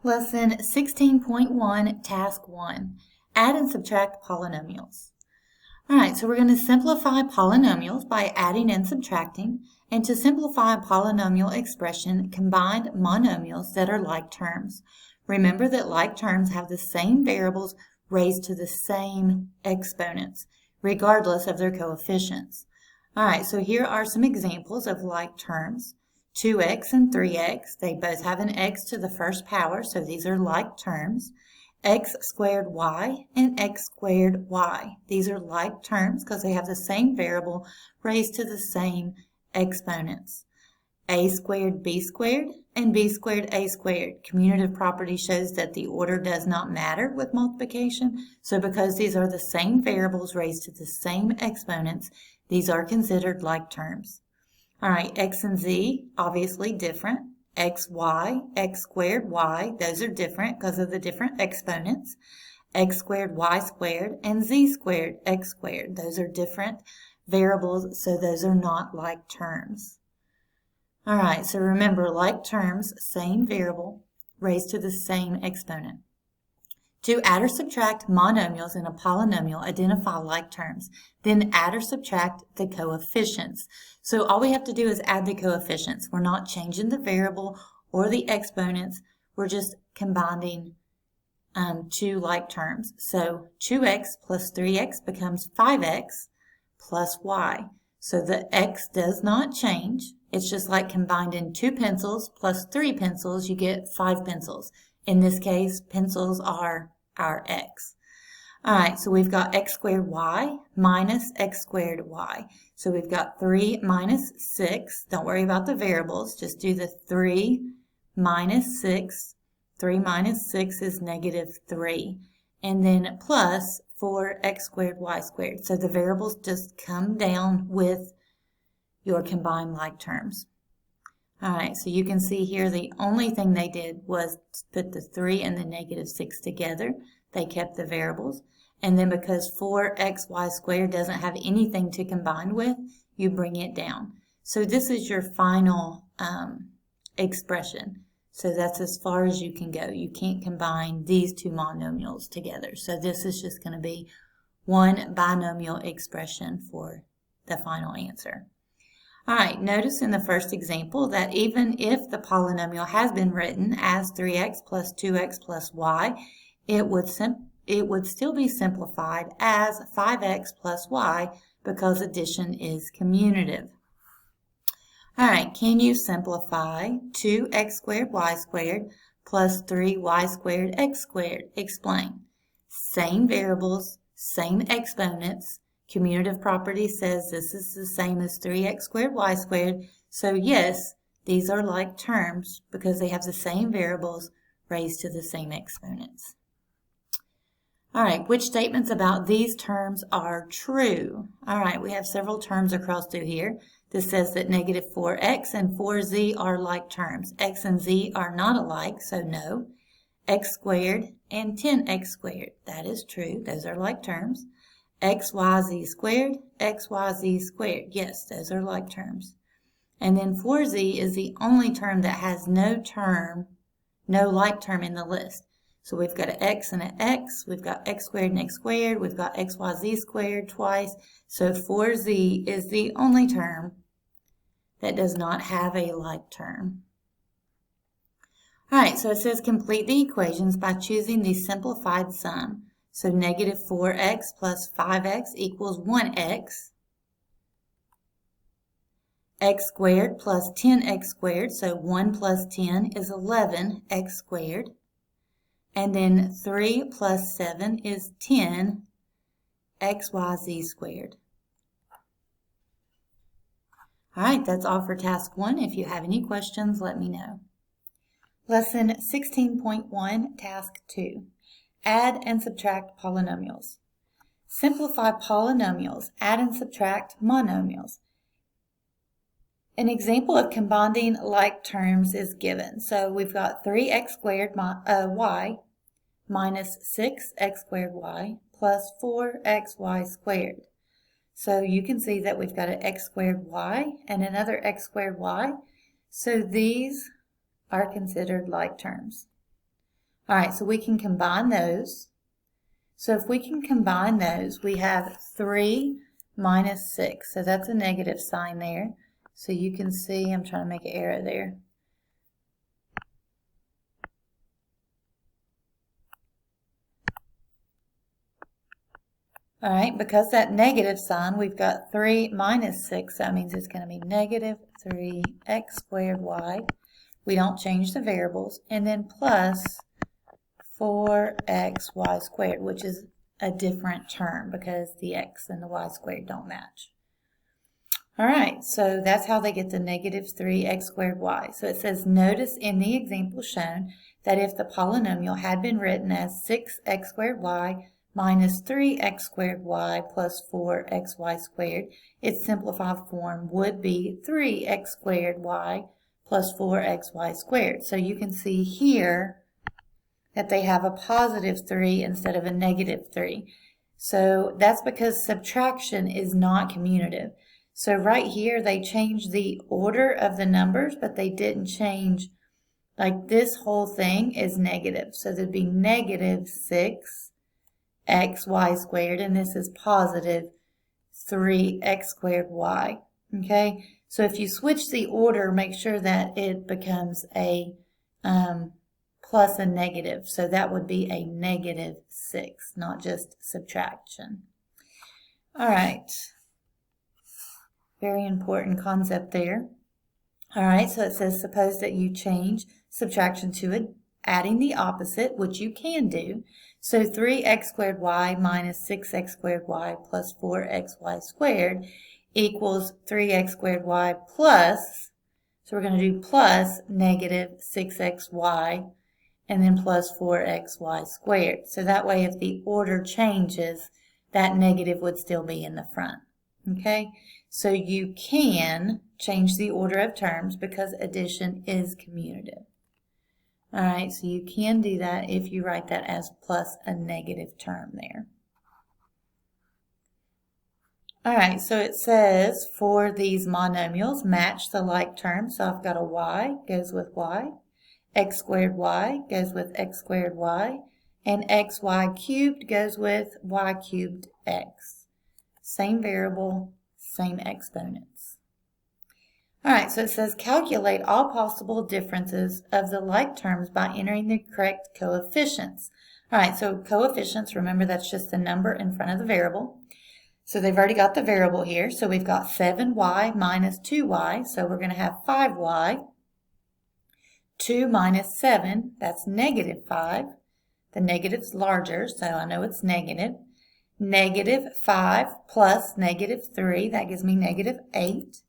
Lesson 16.1, Task 1, Add and Subtract Polynomials. All right, so we're going to simplify polynomials by adding and subtracting, and to simplify a polynomial expression, combine monomials that are like terms. Remember that like terms have the same variables raised to the same exponents, regardless of their coefficients. All right, so here are some examples of like terms. 2x and 3x, they both have an x to the first power, so these are like terms. X squared y and x squared y. These are like terms because they have the same variable raised to the same exponents. A squared b squared and b squared a squared. Commutative property shows that the order does not matter with multiplication, so because these are the same variables raised to the same exponents, these are considered like terms. All right, x and z, obviously different. X, y, x squared, y, those are different because of the different exponents. X squared, y squared, and z squared, x squared. Those are different variables, so those are not like terms. All right, so remember, like terms, same variable, raised to the same exponent. To add or subtract monomials in a polynomial, identify like terms. Then add or subtract the coefficients. So all we have to do is add the coefficients. We're not changing the variable or the exponents. We're just combining two like terms. So 2x plus 3x becomes 5x plus y. So the x does not change. It's just like combining 2 pencils plus 3 pencils, you get 5 pencils. In this case, pencils are our x. All right, so we've got x squared y minus x squared y. So we've got 3 minus 6. Don't worry about the variables. Just do the 3 minus 6. 3 minus 6 is negative 3. And then plus 4x squared y squared. So the variables just come down with your combined like terms. All right, so you can see here the only thing they did was put the 3 and the negative 6 together. They kept the variables. And then because 4xy squared doesn't have anything to combine with, you bring it down. So this is your final expression. So that's as far as you can go. You can't combine these two monomials together. So this is just going to be one binomial expression for the final answer. All right, notice in the first example that even if the polynomial has been written as 3x plus 2x plus y, it would still be simplified as 5x plus y because addition is commutative. All right, can you simplify 2x squared y squared plus 3y squared x squared? Explain. Same variables, same exponents. Commutative property says this is the same as 3x squared y squared. So yes, these are like terms because they have the same variables raised to the same exponents. All right, which statements about these terms are true? All right, we have several terms across through here. This says that negative 4x and 4z are like terms. X and z are not alike, so no. X squared and 10x squared, that is true. Those are like terms. XYZ squared, XYZ squared. Yes, those are like terms. And then 4z is the only term that has no like term in the list. So we've got an x and an x, we've got x squared and x squared, we've got xyz squared twice. So 4z is the only term that does not have a like term. All right, so it says complete the equations by choosing the simplified sum. So negative 4x plus 5x equals 1x. X squared plus 10x squared, so 1 plus 10 is 11x squared. And then 3 plus 7 is 10 xyz squared. All right, that's all for task 1. If you have any questions, let me know. Lesson 16.1, task 2. Add and subtract polynomials. Simplify polynomials. Add and subtract monomials. An example of combining like terms is given. So we've got 3x squared y minus 6x squared y plus 4xy squared. So you can see that we've got an x squared y and another x squared y. So these are considered like terms. All right, so we can combine those. So if we can combine those, we have 3 minus 6. So that's a negative sign there. So you can see, I'm trying to make an arrow there. All right, because that negative sign, we've got 3 minus 6. That means it's going to be negative 3x squared y. We don't change the variables. And then plus 4xy squared, which is a different term because the x and the y squared don't match. All right, so that's how they get the negative 3x squared y. So it says, notice in the example shown that if the polynomial had been written as 6x squared y minus 3x squared y plus 4xy squared, its simplified form would be 3x squared y plus 4xy squared. So you can see here that they have a positive 3 instead of a negative 3. So that's because subtraction is not commutative. So right here they changed the order of the numbers, but they didn't change, like this whole thing is negative. So there'd be negative 6xy squared, and this is positive 3x squared y. Okay, so if you switch the order, make sure that it becomes a plus a negative. So that would be a negative 6, not just subtraction. All right. Very important concept there. All right, so it says, suppose that you change subtraction to adding the opposite, which you can do. So 3x squared y minus 6x squared y plus 4xy squared equals 3x squared y plus, so we're going to do plus negative 6xy and then plus 4xy squared. So that way if the order changes, that negative would still be in the front. Okay, so you can change the order of terms because addition is commutative. All right, so you can do that if you write that as plus a negative term there. All right, so it says for these monomials, match the like terms. So I've got a y goes with y, x squared y goes with x squared y, and xy cubed goes with y cubed x. Same variable, same exponents. All right, so it says calculate all possible differences of the like terms by entering the correct coefficients. All right, so coefficients, remember that's just the number in front of the variable. So they've already got the variable here. So we've got 7y minus 2y, so we're going to have 5y. 2 minus 7, that's negative 5. The negative's larger, so I know it's negative. Negative 5 plus negative 3, that gives me negative 8.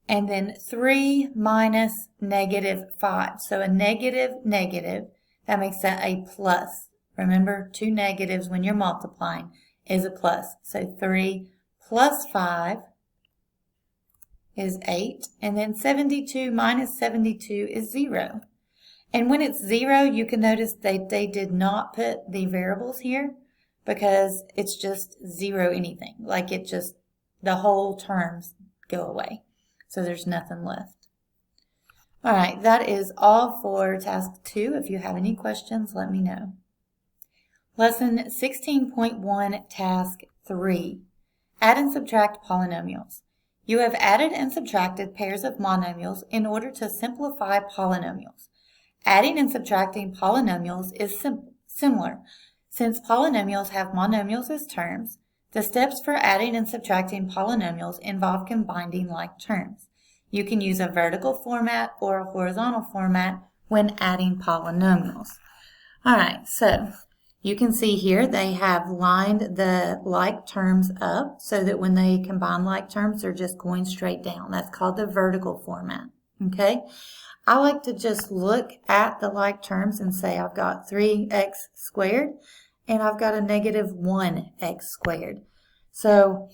And then 3 minus negative 5. So a negative, that makes that a plus. Remember, two negatives when you're multiplying is a plus. So 3 plus 5 is 8. And then 72 minus 72 is 0. And when it's 0, you can notice that they did not put the variables here, because it's just 0 anything. Like it just, the whole terms go away. So there's nothing left. All right, that is all for task 2. If you have any questions, let me know. Lesson 16.1, task 3. Add and subtract polynomials. You have added and subtracted pairs of monomials in order to simplify polynomials. Adding and subtracting polynomials is similar. Since polynomials have monomials as terms, the steps for adding and subtracting polynomials involve combining like terms. You can use a vertical format or a horizontal format when adding polynomials. All right, so you can see here they have lined the like terms up so that when they combine like terms, they're just going straight down. That's called the vertical format, okay? I like to just look at the like terms and say I've got 3x squared and I've got a negative 1x squared. So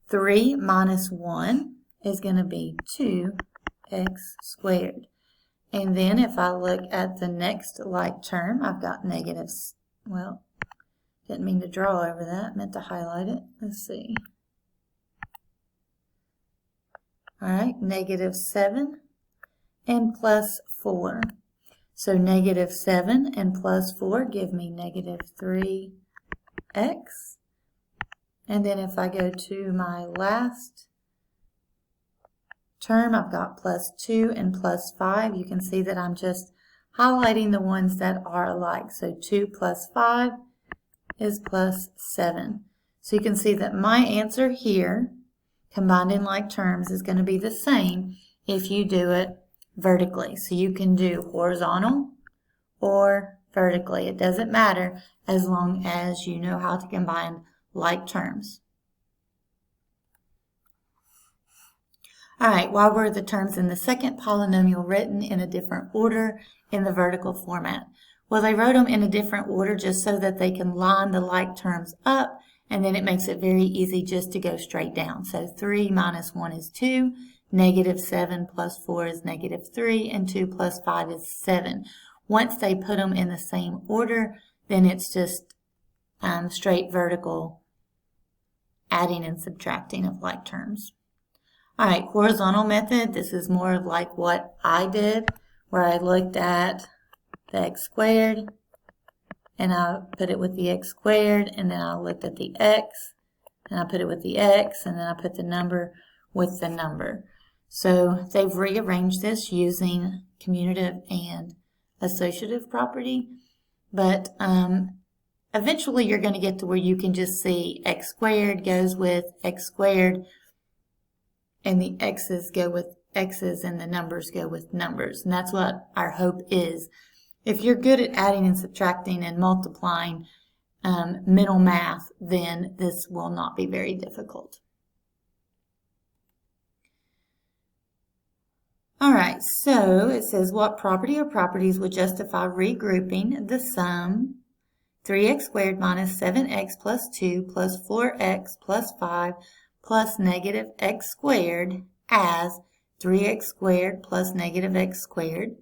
3 minus 1 is going to be 2x squared. And then if I look at the next like term, I've got negatives. Well, didn't mean to draw over that, meant to highlight it. Let's see. All right, negative 7 and plus 4. So negative 7 and plus 4 give me negative 3x. And then if I go to my last term, I've got plus 2 and plus 5. You can see that I'm just highlighting the ones that are alike. So 2 plus 5 is plus 7. So you can see that my answer here, combined in like terms, is going to be the same if you do it vertically. So you can do horizontal or vertically. It doesn't matter as long as you know how to combine like terms. All right, why were the terms in the second polynomial written in a different order in the vertical format? Well, they wrote them in a different order just so that they can line the like terms up, and then it makes it very easy just to go straight down. So 3 minus 1 is 2, negative 7 plus 4 is negative 3, and 2 plus 5 is 7. Once they put them in the same order, then it's just straight vertical adding and subtracting of like terms. All right, horizontal method, this is more of like what I did, where I looked at the x squared, and I put it with the x squared, and then I looked at the x, and I put it with the x, and then I put the number with the number. So they've rearranged this using commutative and associative property, but eventually you're going to get to where you can just see x squared goes with x squared, and the x's go with x's and the numbers go with numbers. And that's what our hope is. If you're good at adding and subtracting and multiplying mental math, then this will not be very difficult. All right, so it says what property or properties would justify regrouping the sum 3x squared minus 7x plus 2 plus 4x plus 5 plus negative x squared as 3x squared plus negative x squared,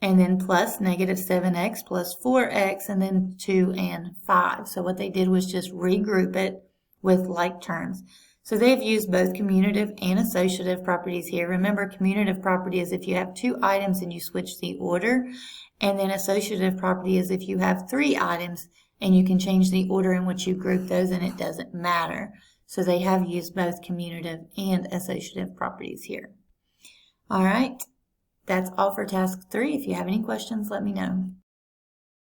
and then plus negative 7x plus 4x, and then 2 and 5. So what they did was just regroup it with like terms. So they've used both commutative and associative properties here. Remember, commutative property is if you have 2 items and you switch the order, and then associative property is if you have 3 items and you can change the order in which you group those and it doesn't matter. So they have used both commutative and associative properties here. All right, that's all for task 3. If you have any questions, let me know.